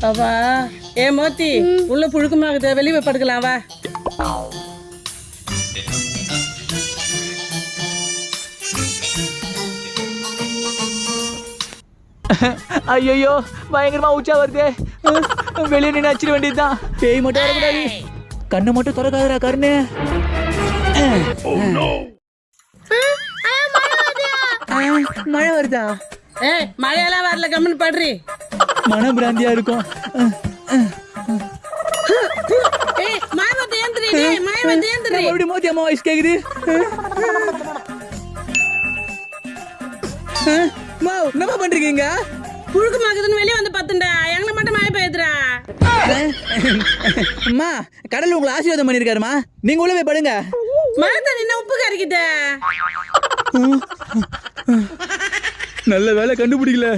அவா ஏ மோத்தி உள்ள புழுக்கமாகுது, வெளியே போய் படுக்கலாம் வா. ஐயோ பயங்கரமா உச்சா வருதே. வெளியே நின்று அச்சிட வேண்டியதுதான். பேய் மட்டும் வரக்கூடாது. கண்ணை மட்டும் திறக்காதடா கருணு. மழை வருதா? ஏய் மழையெல்லாம் வரல, கம்முன்னு படுறி. மன பிராந்தியா இருக்கும். ஏய் மழை வந்து ஏந்திரி, மழை வந்து ஏந்திரி. எப்படி மோத்தி அம்மா வாய்ஸ் கேக்குது? என்னமா பண்றீங்க? புழுக்கமாகுதுன்னு வெளியே வந்து பத்துண்டா, எங்களை மட்டும் மழை பெய்யுதுடா. அம்மா கடவுள் உங்களை ஆசீர்வாதம் பண்ணிருக்காருமா, நீங்க உள்ள போய் படுங்க. மழை தண்ணி என்ன உப்பு கறிக்கிட்ட? நல்ல வேலை கண்டுபிடிக்கல.